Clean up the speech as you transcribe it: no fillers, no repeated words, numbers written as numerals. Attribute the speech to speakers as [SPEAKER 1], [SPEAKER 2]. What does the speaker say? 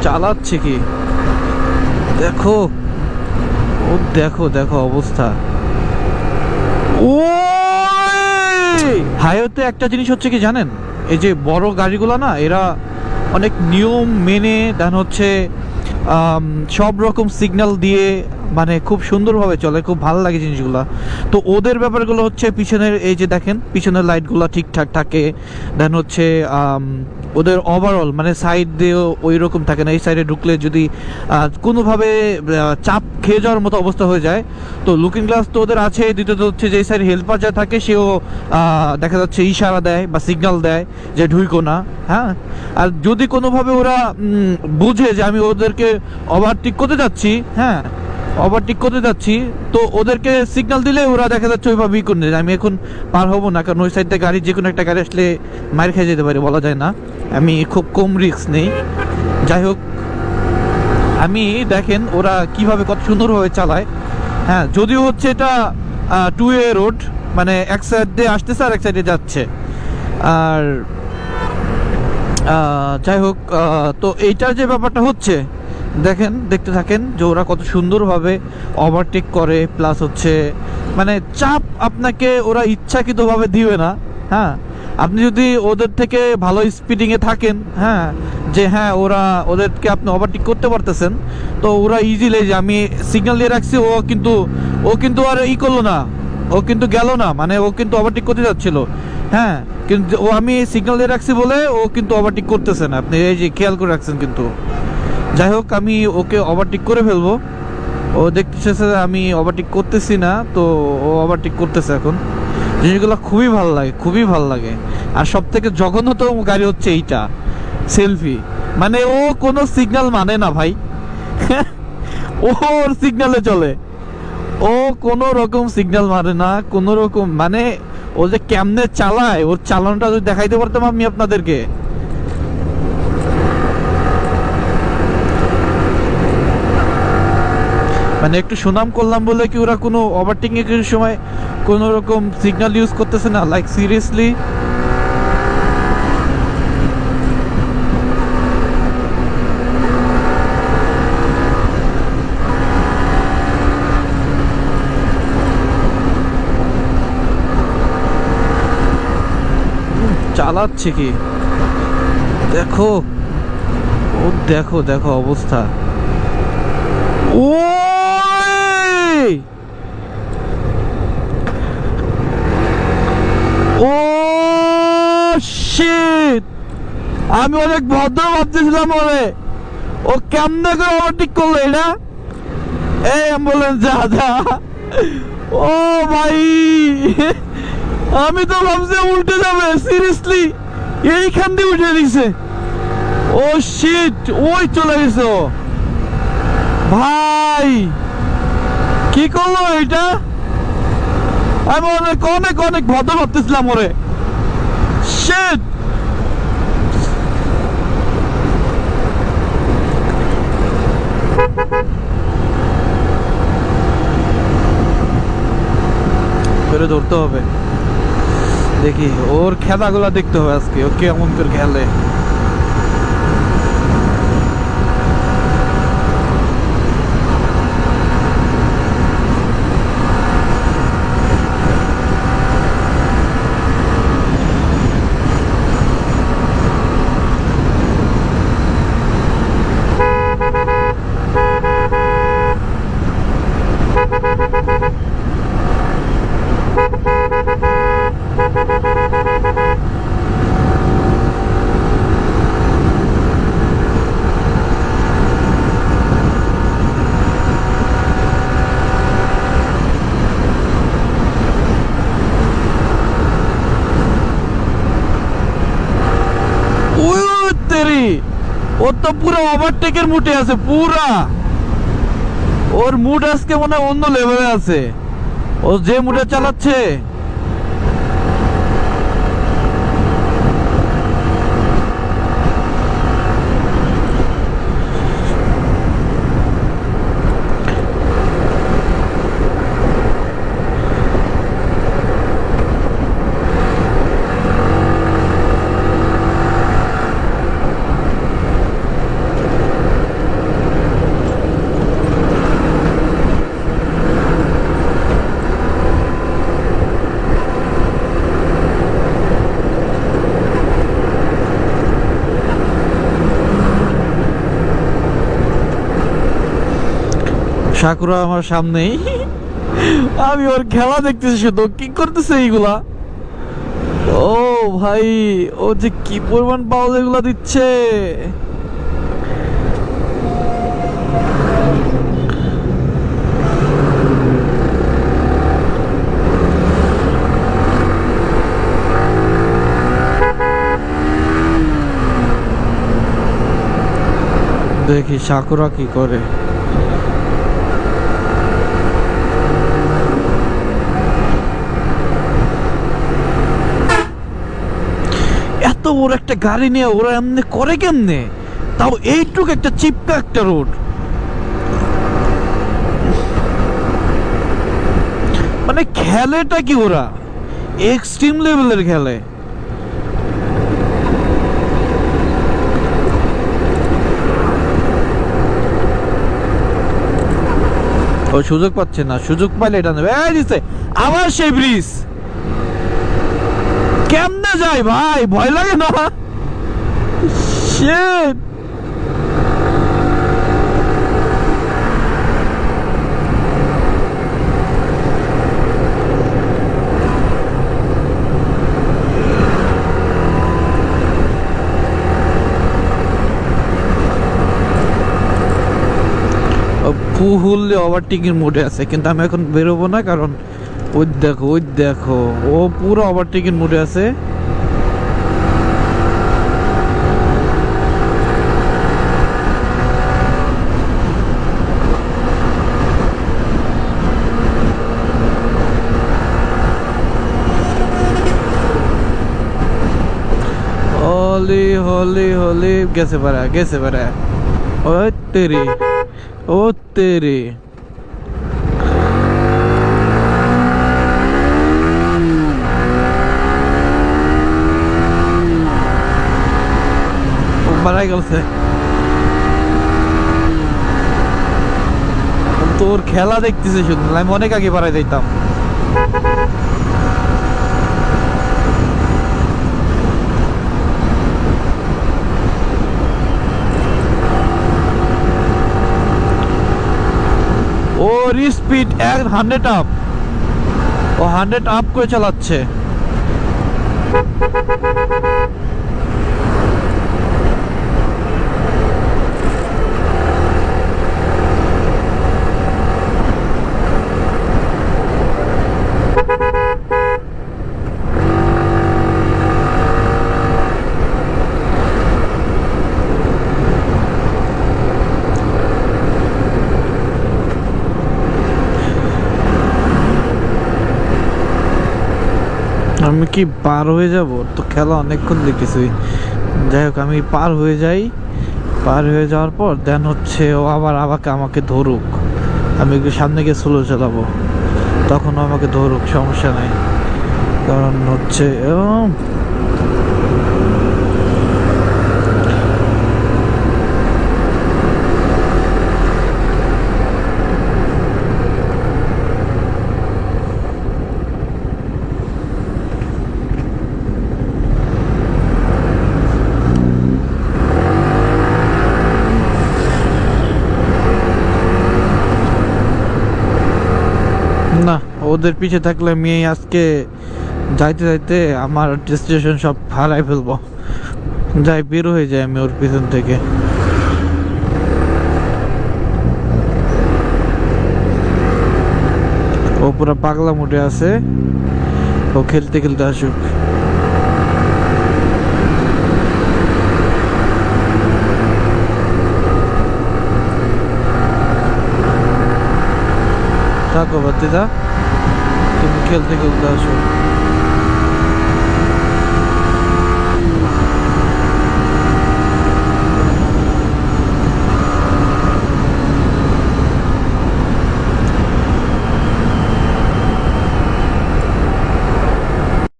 [SPEAKER 1] চালাচ্ছে কি দেখো, ও দেখো দেখো অবস্থা। ও হাইওয়েতে একটা জিনিস হচ্ছে কি জানেন, এই যে বড় গাড়িগুলো না, এরা অনেক নিয়ম মেনে দেন হচ্ছে সব রকম সিগন্যাল দিয়ে, মানে খুব সুন্দরভাবে চলে, খুব ভালো লাগে জিনিসগুলো। তো ওদের ব্যাপারগুলো হচ্ছে পিছনের এই যে দেখেন পিছনের লাইটগুলো ঠিকঠাক থাকে, দেন হচ্ছে ওদের ওভারঅল মানে সাইড দিয়েও ওই রকম থাকে না। এই সাইডে ঢুকলে যদি কোনোভাবে চাপ খেয়ে যাওয়ার মতো অবস্থা হয়ে যায়, তো লুকিং গ্লাস তো ওদের আছে। দ্বিতীয়ত হচ্ছে যে সাইড হেল্পার যা থাকে সেও দেখা যাচ্ছে ইশারা দেয় বা সিগন্যাল দেয় যে ঢুইকো না। হ্যাঁ, আর যদি কোনোভাবে ওরা বুঝে যে আমি ওদেরকে ওভারটেক করতে যাচ্ছি, হ্যাঁ ওভারটেক করতে যাচ্ছি, তো ওদেরকে সিগন্যাল দিলে ওরা দেখা যাচ্ছে ওইভাবেই করে নেয়। আমি এখন পার হবো না, কারণ ওই সাইডে গাড়ি যে কোনো একটা গাড়ি আসলে মার খেয়ে যেতে পারে, বলা যায় না। আমি খুব কম রিস্ক নেই। যাই হোক, আমি দেখেন ওরা কিভাবে কত সুন্দরভাবে চালায়। হ্যাঁ, যদিও হচ্ছে এটা 2 ওয়ে রোড, মানে এক সাইড দিয়ে আসতেছে আর এক সাইডে যাচ্ছে। আর যাই হোক, তো এইটার যে ব্যাপারটা হচ্ছে দেখেন, দেখতে থাকেন যে ওরা কত সুন্দরভাবে ওভারটেক করে, প্লাস হচ্ছে মানে চাপ আপনাকে ওরা ইচ্ছাকৃতভাবে দিবে না। হ্যাঁ, আপনি যদি ওদের থেকে ভালো স্পিডিংয়ে থাকেন, হ্যাঁ যে হ্যাঁ ওদেরকে আপনি ওভারটেক করতে পারতেছেন, তো ওরা ইজিলি, যে আমি সিগন্যাল দিয়ে রাখছি, ও কিন্তু আর করলো না, ও কিন্তু গেল না, মানে ও কিন্তু ওভারটেক করতে যাচ্ছিল। হ্যাঁ, কিন্তু আমি সিগন্যাল দিয়ে রাখছি বলে ও কিন্তু ওভারটেক করতেছে না, আপনি এই যে খেয়াল করে রাখছেন কিন্তু। যাই হোক, আমি ওকে ওভারটেক করে ফেলবো। ও দেখতেছে আমি ওভারটেক করতেছি না, তো ও ওভারটেক করতেছে এখন। জিনিসগুলো খুবই ভালো লাগে, খুবই ভালো লাগে। আর সব থেকে জঘন্যতম গাড়ি হচ্ছে এইটা, সেলফি। মানে ও কোনো সিগন্যাল মানে না ভাই। ওর সিগন্যালে চলে, ও কোনো রকম সিগন্যাল মানে না, কোনো রকম, মানে ও যে কেমনে চালায়, ওর চালানোটা যদি দেখাইতে পারতাম আমি আপনাদেরকে। মানে একটু সুনাম করলাম বলে কি ওরা কোনো ওভারটেকিং এর সময় কোনো রকম সিগন্যাল ইউজ করতেছে না? Like seriously. চালাচ্ছে কি দেখো, ও দেখো দেখো অবস্থা। ও ও শিট, আমি অনেক ভদ্র ভাবতেছিলাম ওরে, ও কেমনে করে ওভারটেক করলো এটা। এই অ্যাম্বুলেন্স যা যা। ও ভাই, আমি তো ভাবছি উল্টে যাবে, সিরিয়াসলি এইখান দিয়ে উঠে দিছে। ও শিট, ওই চলে গেছে ও। ভাই কি করলো এটা, আমি অনেক অনেক অনেক ভদ্র ভাবতেছিলাম ওরে। শিট, ধরে ধরতে হবে, দেখি ওর খেলাগুলা দেখতে হবে আজকে, ও কেমন করে খেলে। ও তো পুরো ওভারটেকের মুডে আছে, পুরা ওর মুড আজকে মনে হয় অন্য লেভেলে আছে, ও যে মুডে চালাচ্ছে। সাকুরা আমার সামনেই, আমি ওর খেলা দেখতেছি, শুধু কি করতেছে এইগুলা। ও ভাই, ও যে কি পরিমাণ পাওয়া এগুলা দিচ্ছে। দেখি সাকুরা কি করে। এত বড় একটা গাড়ি নিয়ে ওরা এমনি করে কেমনে, তাও এইটুকু একটা চিপকা একটা রোড। মানে খেলেটা কি ওরা এক্সট্রিম লেভেলের খেলে। ও সুযোগ পাচ্ছে না, সুযোগ পাইলে এটা নেবে। এই দিছে আবার সেই ব্রিজ, কেমনে যায় ভাই, ভয় লাগে না? শিট। ফুল ওভারটেকিং মোডে আছে, কিন্তু আমি এখন বেরোবো না, কারণ ওই দেখো, ওই দেখো, ও পুরো ওভারটেকিং মোডে আছে। হলি হলি হলি, গেছে পারা, গেছে পারা। ও তেরি, ও তেরি। মারা গেছে। তোর খেলা দেখতেছে শুধু, আমি অনেক আগে বাড়াই দিতাম। ওর স্পিড 100 আপ, ও 100 আপ করে চালাচ্ছে। আমি কি পার হয়ে যাব? তো খেলা অনেকক্ষণ দেখতেছি। যাই হোক, আমি পার হয়ে যাই, পার হয়ে যাওয়ার পর দেন হচ্ছে ও আবার আমাকে ধরুক, আমি একটু সামনে গিয়ে স্লো চালাবো, তখন আমাকে ধরুক, সমস্যা নাই। কারণ হচ্ছে না, ওদের পিছে থাকলে আমি আজকে যাইতে যাইতে আমার ডেস্টিনেশন সব হারাই ফেলবো। যাই, বের হয়ে যায় আমি ওর পিছন থেকে। ও পুরো পাগলা মুডে আছে, ও খেলতে খেলতে আসুক। থাকো বাতিদা, তুমি খেলতে খেলতে আসো।